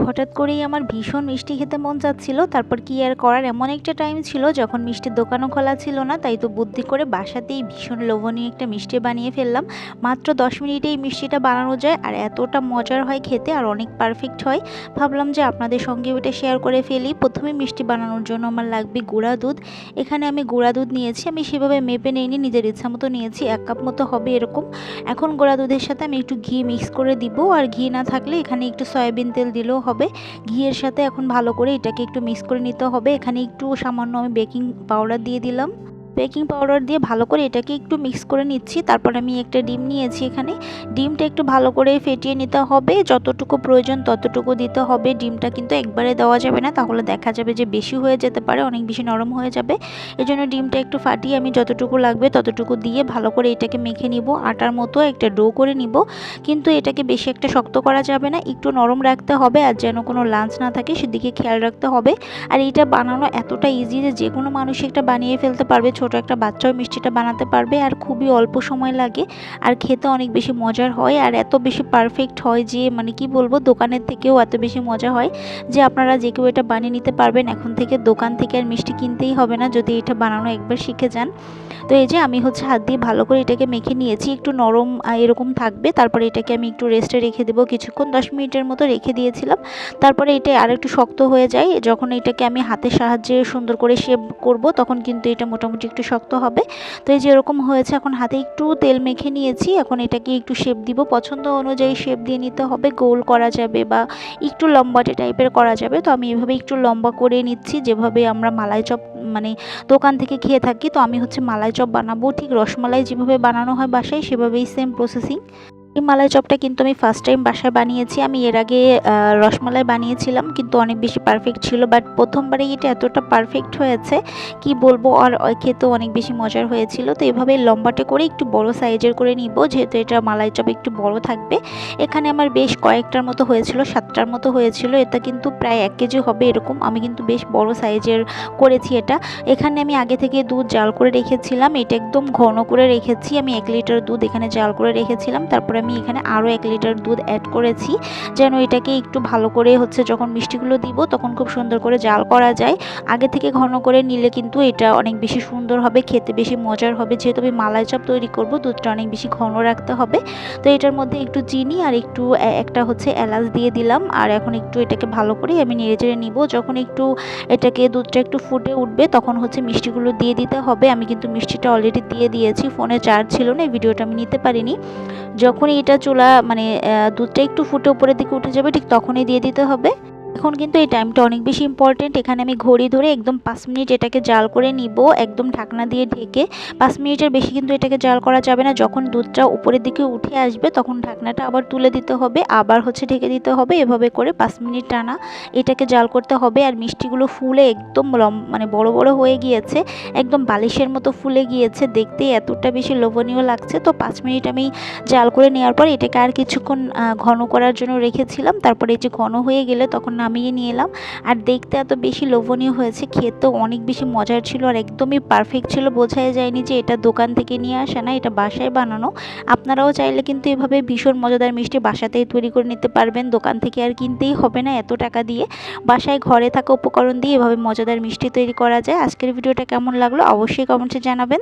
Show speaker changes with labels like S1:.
S1: হঠাৎ করেই আমার ভীষণ মিষ্টি খেতে মন চাচ্ছিল। তারপর কি আর করার, এমন একটা টাইম ছিল যখন মিষ্টির দোকানও খোলা ছিল না। তাই তো বুদ্ধি করে বাসাতেই ভীষণ লোভনীয় একটা মিষ্টি বানিয়ে ফেললাম। মাত্র 10 মিনিটেই মিষ্টিটা বানানো যায় আর এতটা মজার হয় খেতে আর অনেক পারফেক্ট হয়। ভাবলাম যে আপনাদের সঙ্গে ওটা শেয়ার করে ফেলি। প্রথমে মিষ্টি বানানোর জন্য আমার লাগবে গুঁড়া দুধ। এখানে আমি গুঁড়া দুধ নিয়েছি, আমি সেভাবে মেপে নিইনি, নিজের ইচ্ছা মতো নিয়েছি। 1 কাপ মতো হবে এরকম। এখন গুঁড়া দুধের সাথে আমি একটু ঘি মিক্স করে দিব, আর ঘি না থাকলে এখানে একটু সয়াবিন তেল দিলেও হবে। ঘিয়ের সাথে এখন ভালো করে এটাকে একটু মিক্স করে নিতে হবে। এখানে একটু সামান্য আমি বেকিং পাউডার দিয়ে দিলাম। বেকিং পাউডার দিয়ে ভালো করে এটাকে একটু মিক্স করে নিচ্ছি। তারপর আমি একটা ডিম নিয়েছি। এখানে ডিমটা একটু ভালো করে ফেটিয়ে নিতে হবে, যতটুকু প্রয়োজন ততটুকু দিতে হবে। ডিমটা কিন্তু একবারে দেওয়া যাবে না, তাহলে দেখা যাবে যে বেশি হয়ে যেতে পারে, অনেক বেশি নরম হয়ে যাবে। এজন্য ডিমটা একটু ফাটিয়ে আমি যতটুকু লাগবে ততটুকু দিয়ে ভালো করে এটাকে মেখে নিব। আটার মতো একটা ডো করে নিব, কিন্তু এটাকে বেশি একটা শক্ত করা যাবে না, একটু নরম রাখতে হবে। আর যেন কোনো লাঞ্চ না থাকে সেদিকে খেয়াল রাখতে হবে। আর এটা বানানো এতটা ইজি যে কোনো মানুষ একটা বানিয়ে ফেলতে পারবে, ছোট একটা বাচ্চাও মিষ্টিটা বানাতে পারবে। আর খুবই অল্প সময় লাগে আর খেতে অনেক বেশি মজার হয় আর এত বেশি পারফেক্ট হয় যে মানে কি বলবো, দোকানের থেকেও এত বেশি মজা হয় যে আপনারা যে কেউ এটা বানিয়ে নিতে পারবেন। এখন থেকে দোকান থেকে আর মিষ্টি কিনতেই হবে না যদি এটা বানানো একবার শিখে যান। তো এই যে আমি হাত দিয়ে ভালো করে এটাকে মেখে নিয়েছি, একটু নরম এরকম থাকবে। তারপরে এটাকে আমি একটু রেস্টে রেখে দেবো কিছুক্ষণ, 10 মিনিটের মতো রেখে দিয়েছিলাম। তারপরে এটা আর একটু শক্ত হয়ে যায়, যখন এটাকে আমি হাতের সাহায্যে সুন্দর করে শেপ করব তখন কিন্তু এটা মোটামুটি একটু শক্ত হবে। তো এই যে এরকম হয়েছে, এখন হাতে একটু তেল মেখে নিয়েছি। এখন এটাকে একটু শেপ দিব, পছন্দ অনুযায়ী শেপ দিয়ে নিতে হবে। গোল করা যাবে বা একটু লম্বাটে টাইপের করা যাবে। তো আমি এভাবে একটু লম্বা করে নিচ্ছি, যেভাবে আমরা মালাই চপ মানে দোকান থেকে খেয়ে থাকি। তো আমি মালাই চপ বানাবো, ঠিক রসমালাই যেভাবে বানানো হয় বাসায় সেভাবেই সেম প্রসেসিং। এই মালাই চপটা কিন্তু আমি ফার্স্ট টাইম বাসায় বানিয়েছি। আমি এর আগে রসমালাই বানিয়েছিলাম, কিন্তু অনেক বেশি পারফেক্ট ছিল, বাট প্রথমবারে এটা এতটা পারফেক্ট হয়েছে কি বলবো। আর খেতেও অনেক বেশি মজার হয়েছিল। তো এভাবে লম্বাটে করে একটু বড় সাইজের করে নিব, যেহেতু এটা মালাই চপ একটু বড় থাকবে। এখানে আমার বেশ কয়েকটার মতো হয়েছিল, 7টার মতো হয়েছিল। এটা কিন্তু প্রায় 1 কেজি হবে এরকম। আমি কিন্তু বেশ বড় সাইজের করেছি এটা। এখানে আমি আগে থেকে দুধ জাল করে রেখেছিলাম, এটা একদম ঘন করে রেখেছি। আমি 1 লিটার দুধ এখানে জাল করে রেখেছিলাম। তারপরে আমি এখানে আরও 1 লিটার দুধ অ্যাড করেছি, যেন এটাকে একটু ভালো করে যখন মিষ্টিগুলো দিব তখন খুব সুন্দর করে জাল করা যায়। আগে থেকে ঘন করে নিলে কিন্তু এটা অনেক বেশি সুন্দর হবে, খেতে বেশি মজার হবে। যেহেতু আমি মালাই চপ তৈরি করব, দুধটা অনেক বেশি ঘন রাখতে হবে। তো এটার মধ্যে একটু চিনি আর একটু একটা এলাচ দিয়ে দিলাম। আর এখন একটু এটাকে ভালো করে আমি নেড়েচেড়ে নিব। যখন একটু দুধটা একটু ফুটে উঠবে তখন মিষ্টিগুলো দিয়ে দিতে হবে। আমি কিন্তু মিষ্টিটা অলরেডি দিয়ে দিয়েছি, ফোনে চার্জ ছিল না, এই ভিডিওটা আমি নিতে পারিনি। যখনই এটা চুলা দুধটা একটু ফুটে উপরের দিকে উঠে যাবে ঠিক তখনই দিয়ে দিতে হবে। এখন কিন্তু এই টাইমটা অনেক বেশি ইম্পর্টেন্ট। এখানে আমি ঘড়ি ধরে একদম 5 মিনিট এটাকে জাল করে নিব, একদম ঢাকনা দিয়ে ঢেকে। 5 মিনিটের বেশি কিন্তু এটাকে জাল করা যাবে না। যখন দুধটা উপরের দিকে উঠে আসবে তখন ঢাকনাটা আবার তুলে দিতে হবে, আবার ঢেকে দিতে হবে। এভাবে করে 5 মিনিট টানা এটাকে জাল করতে হবে। আর মিষ্টিগুলো ফুলে একদম বড় বড় হয়ে গিয়েছে, একদম বালিশের মতো ফুলে গিয়েছে, দেখতে এতটা বেশি লোভনীয় লাগছে। তো 5 মিনিট আমি জাল করে নেওয়ার পর এটাকে আর কিছুক্ষণ ঘন করার জন্য রেখেছিলাম। তারপরে এই যে ঘন হয়ে গেলে তখন নামিয়ে নিয়ে এলাম। আর দেখতে এত বেশি লোভনীয় হয়েছে, খেতেও অনেক বেশি মজার ছিল আর একদমই পারফেক্ট ছিল। বোঝাই যায়নি যে এটা দোকান থেকে নিয়ে আসা না, এটা বাসায় বানানো। আপনারাও চাইলে কিন্তু এভাবে ভীষণ মজাদার মিষ্টি বাসাতেই তৈরি করে নিতে পারবেন, দোকান থেকে আর কিনতেই হবে না এত টাকা দিয়ে। বাসায় ঘরে থাকা উপকরণ দিয়ে এভাবে মজাদার মিষ্টি তৈরি করা যায়। আজকের ভিডিওটা কেমন লাগলো অবশ্যই কমেন্টে জানাবেন।